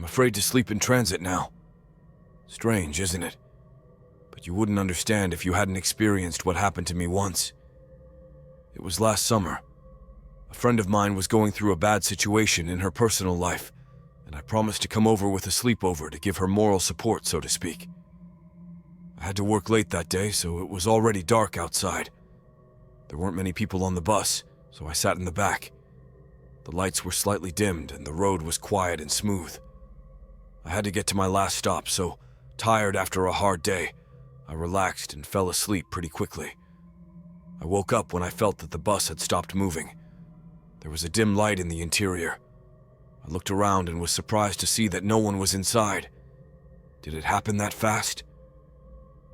afraid to sleep in transit now. Strange, isn't it? But you wouldn't understand if you hadn't experienced what happened to me once. It was last summer. A friend of mine was going through a bad situation in her personal life, and I promised to come over with a sleepover to give her moral support, so to speak. I had to work late that day, so it was already dark outside. There weren't many people on the bus, so I sat in the back. The lights were slightly dimmed, and the road was quiet and smooth. I had to get to my last stop, so, tired after a hard day, I relaxed and fell asleep pretty quickly. I woke up when I felt that the bus had stopped moving. There was a dim light in the interior. I looked around and was surprised to see that no one was inside. Did it happen that fast?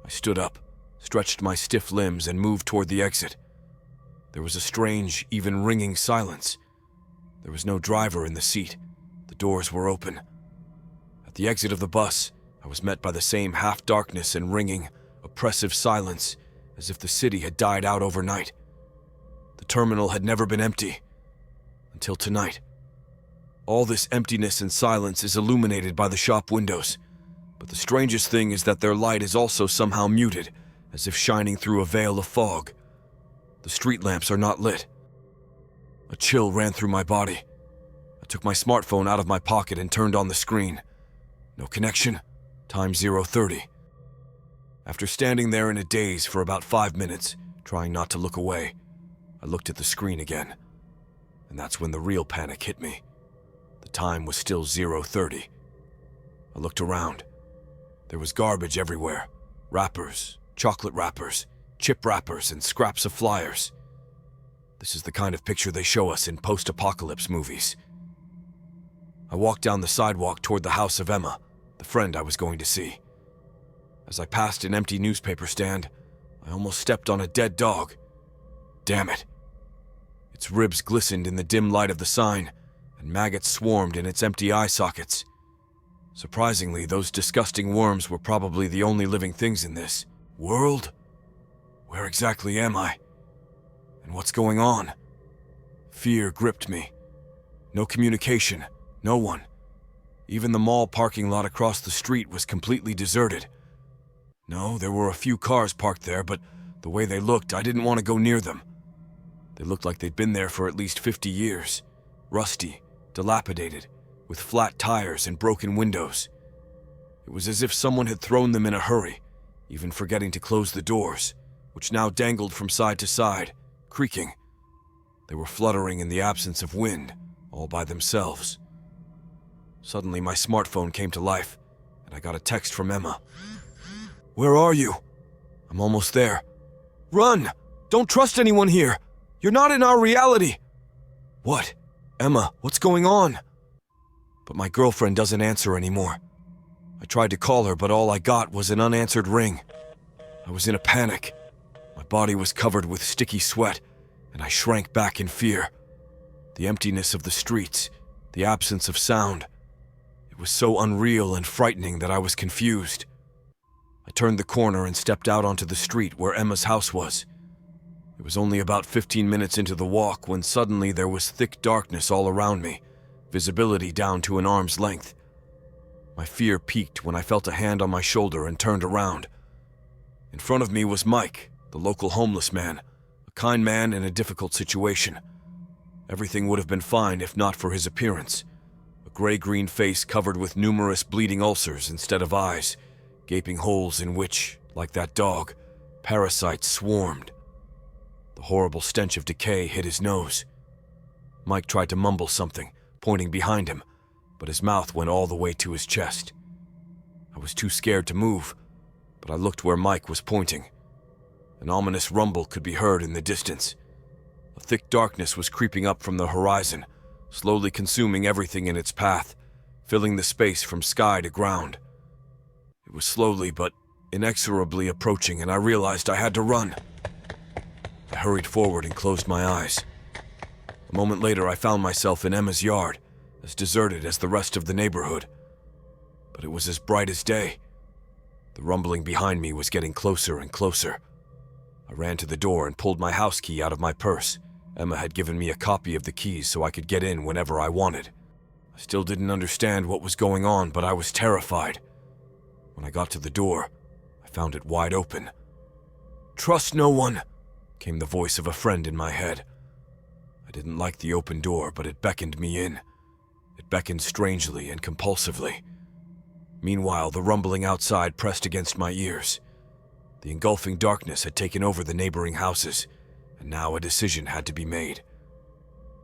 I stood up, stretched my stiff limbs, and moved toward the exit. There was a strange, even ringing silence. There was no driver in the seat. The doors were open. At the exit of the bus, I was met by the same half-darkness and ringing, oppressive silence, as if the city had died out overnight. The terminal had never been empty. Until tonight. All this emptiness and silence is illuminated by the shop windows, but the strangest thing is that their light is also somehow muted, as if shining through a veil of fog. The street lamps are not lit. A chill ran through my body. I took my smartphone out of my pocket and turned on the screen. No connection. Time 0:30. After standing there in a daze for about 5 minutes, trying not to look away, I looked at the screen again. And that's when the real panic hit me. The time was still 0:30. I looked around. There was garbage everywhere. Wrappers, chocolate wrappers, chip wrappers, and scraps of flyers. This is the kind of picture they show us in post-apocalypse movies. I walked down the sidewalk toward the house of Emma, the friend I was going to see. As I passed an empty newspaper stand, I almost stepped on a dead dog. Damn it. Its ribs glistened in the dim light of the sign, and maggots swarmed in its empty eye sockets. Surprisingly, those disgusting worms were probably the only living things in this world. Where exactly am I? And what's going on? Fear gripped me. No communication, no one. Even the mall parking lot across the street was completely deserted. No, there were a few cars parked there, but the way they looked, I didn't want to go near them. They looked like they'd been there for at least 50 years. Rusty, dilapidated, with flat tires and broken windows. It was as if someone had thrown them in a hurry, even forgetting to close the doors, which now dangled from side to side, creaking. They were fluttering in the absence of wind, all by themselves. Suddenly, my smartphone came to life, and I got a text from Emma. "Where are you?" "I'm almost there." "Run! Don't trust anyone here! You're not in our reality!" "What? Emma, what's going on?" But my girlfriend doesn't answer anymore. I tried to call her, but all I got was an unanswered ring. I was in a panic. My body was covered with sticky sweat, and I shrank back in fear. The emptiness of the streets, the absence of sound. It was so unreal and frightening that I was confused. I turned the corner and stepped out onto the street where Emma's house was. It was only about 15 minutes into the walk when suddenly there was thick darkness all around me, visibility down to an arm's length. My fear peaked when I felt a hand on my shoulder and turned around. In front of me was Mike, the local homeless man, a kind man in a difficult situation. Everything would have been fine if not for his appearance. A gray-green face covered with numerous bleeding ulcers instead of eyes, gaping holes in which, like that dog, parasites swarmed. The horrible stench of decay hit his nose. Mike tried to mumble something, pointing behind him, but his mouth went all the way to his chest. I was too scared to move, but I looked where Mike was pointing. An ominous rumble could be heard in the distance. A thick darkness was creeping up from the horizon, slowly consuming everything in its path, filling the space from sky to ground. It was slowly but inexorably approaching, and I realized I had to run. I hurried forward and closed my eyes. A moment later, I found myself in Emma's yard, as deserted as the rest of the neighborhood. But it was as bright as day. The rumbling behind me was getting closer and closer. I ran to the door and pulled my house key out of my purse. Emma had given me a copy of the keys so I could get in whenever I wanted. I still didn't understand what was going on, but I was terrified. When I got to the door, I found it wide open. "Trust no one," came the voice of a friend in my head. I didn't like the open door, but it beckoned me in. It beckoned strangely and compulsively. Meanwhile, the rumbling outside pressed against my ears. The engulfing darkness had taken over the neighboring houses, and now a decision had to be made.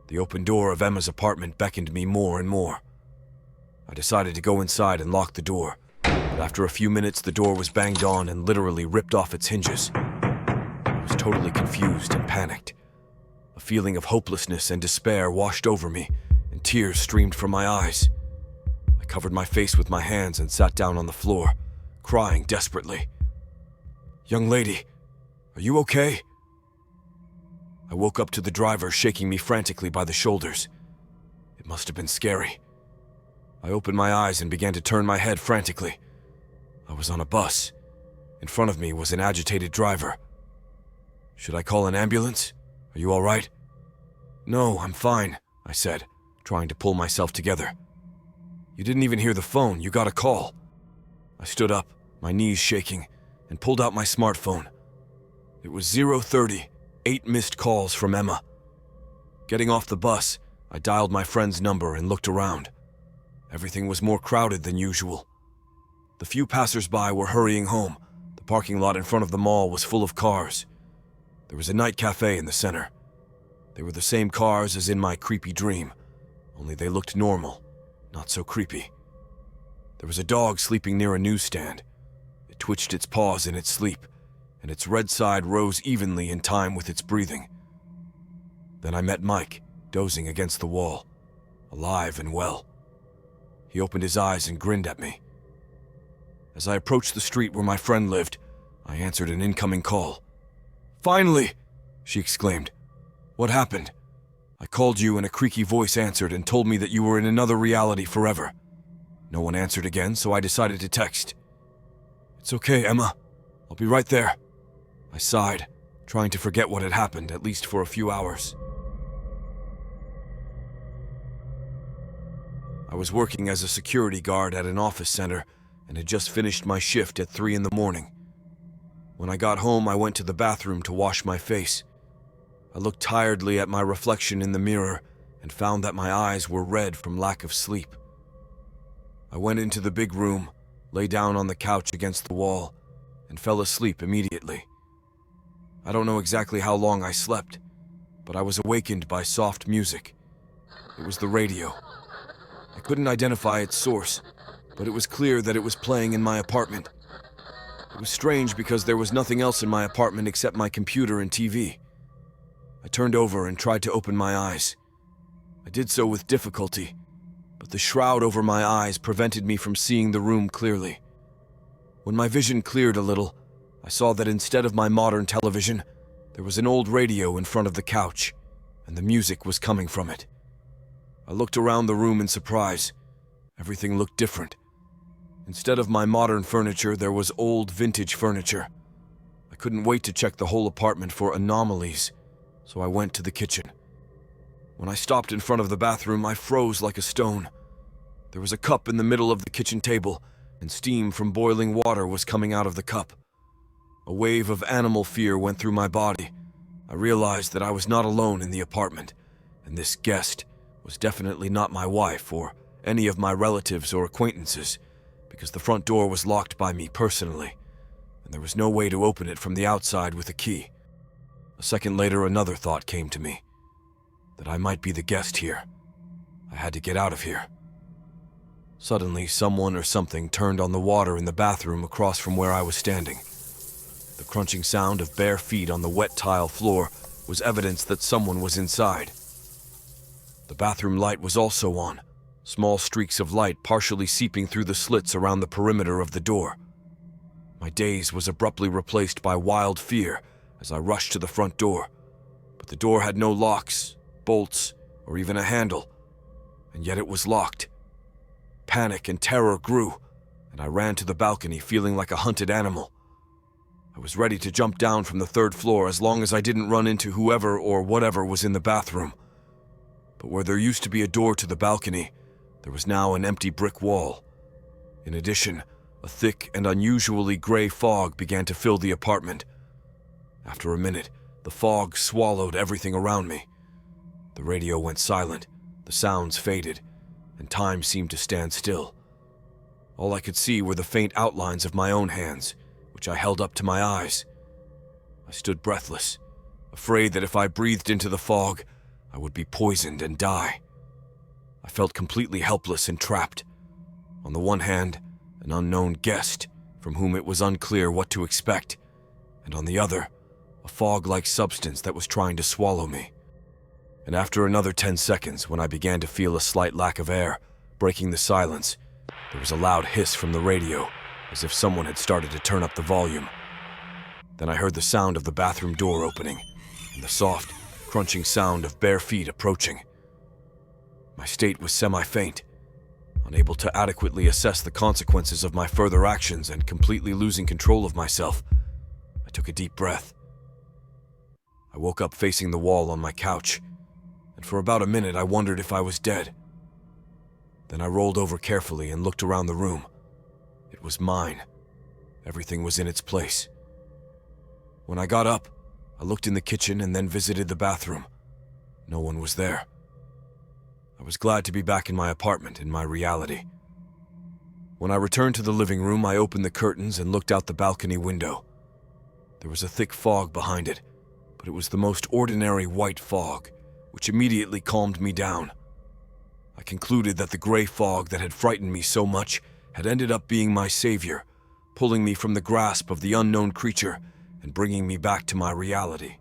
The open door of Emma's apartment beckoned me more and more. I decided to go inside and lock the door, but after a few minutes the door was banged on and literally ripped off its hinges. I was totally confused and panicked. A feeling of hopelessness and despair washed over me, and tears streamed from my eyes. I covered my face with my hands and sat down on the floor, crying desperately. "Young lady, are you okay?" I woke up to the driver shaking me frantically by the shoulders. It must have been scary. I opened my eyes and began to turn my head frantically. I was on a bus. In front of me was an agitated driver. "Should I call an ambulance? Are you all right?" "No, I'm fine," I said, trying to pull myself together. "You didn't even hear the phone. You got a call." I stood up, my knees shaking, and pulled out my smartphone. It was 0:30, 8 missed calls from Emma. Getting off the bus, I dialed my friend's number and looked around. Everything was more crowded than usual. The few passers-by were hurrying home. The parking lot in front of the mall was full of cars. There was a night cafe in the center. They were the same cars as in my creepy dream, only they looked normal, not so creepy. There was a dog sleeping near a newsstand. It twitched its paws in its sleep, and its red side rose evenly in time with its breathing. Then I met Mike, dozing against the wall, alive and well. He opened his eyes and grinned at me. As I approached the street where my friend lived, I answered an incoming call. "Finally!" she exclaimed. "What happened?" "I called you and a creaky voice answered and told me that you were in another reality forever." No one answered again, so I decided to text. "It's okay, Emma. I'll be right there." I sighed, trying to forget what had happened, at least for a few hours. I was working as a security guard at an office center and had just finished my shift at 3 in the morning. When I got home, I went to the bathroom to wash my face. I looked tiredly at my reflection in the mirror and found that my eyes were red from lack of sleep. I went into the big room, lay down on the couch against the wall, and fell asleep immediately. I don't know exactly how long I slept, but I was awakened by soft music. It was the radio. I couldn't identify its source, but it was clear that it was playing in my apartment. It was strange because there was nothing else in my apartment except my computer and TV. I turned over and tried to open my eyes. I did so with difficulty, but the shroud over my eyes prevented me from seeing the room clearly. When my vision cleared a little, I saw that instead of my modern television, there was an old radio in front of the couch, and the music was coming from it. I looked around the room in surprise. Everything looked different. Instead of my modern furniture, there was old vintage furniture. I couldn't wait to check the whole apartment for anomalies, so I went to the kitchen. When I stopped in front of the bathroom, I froze like a stone. There was a cup in the middle of the kitchen table, and steam from boiling water was coming out of the cup. A wave of animal fear went through my body. I realized that I was not alone in the apartment, and this guest was definitely not my wife or any of my relatives or acquaintances, because the front door was locked by me personally, and there was no way to open it from the outside with a key. A second later, another thought came to me, that I might be the guest here. I had to get out of here. Suddenly, someone or something turned on the water in the bathroom across from where I was standing. The crunching sound of bare feet on the wet tile floor was evidence that someone was inside. The bathroom light was also on, small streaks of light partially seeping through the slits around the perimeter of the door. My daze was abruptly replaced by wild fear as I rushed to the front door, but the door had no locks, bolts, or even a handle, and yet it was locked. Panic and terror grew, and I ran to the balcony feeling like a hunted animal. I was ready to jump down from the 3rd floor as long as I didn't run into whoever or whatever was in the bathroom. But where there used to be a door to the balcony, There was now an empty brick wall. In addition, a thick and unusually gray fog began to fill the apartment. After a minute, the fog swallowed everything around me. The radio went silent, the sounds faded, and time seemed to stand still. All I could see were the faint outlines of my own hands, which I held up to my eyes. I stood breathless, afraid that if I breathed into the fog, I would be poisoned and die. I felt completely helpless and trapped. On the one hand, an unknown guest from whom it was unclear what to expect, and on the other, a fog-like substance that was trying to swallow me. And after another 10 seconds, when I began to feel a slight lack of air, breaking the silence, there was a loud hiss from the radio, as if someone had started to turn up the volume. Then I heard the sound of the bathroom door opening, and the soft, crunching sound of bare feet approaching. My state was semi-faint. Unable to adequately assess the consequences of my further actions and completely losing control of myself, I took a deep breath. I woke up facing the wall on my couch, and for about a minute I wondered if I was dead. Then I rolled over carefully and looked around the room. It was mine. Everything was in its place. When I got up, I looked in the kitchen and then visited the bathroom. No one was there. I was glad to be back in my apartment, in my reality. When I returned to the living room, I opened the curtains and looked out the balcony window. There was a thick fog behind it, but it was the most ordinary white fog, which immediately calmed me down. I concluded that the gray fog that had frightened me so much had ended up being my savior, pulling me from the grasp of the unknown creature and bringing me back to my reality.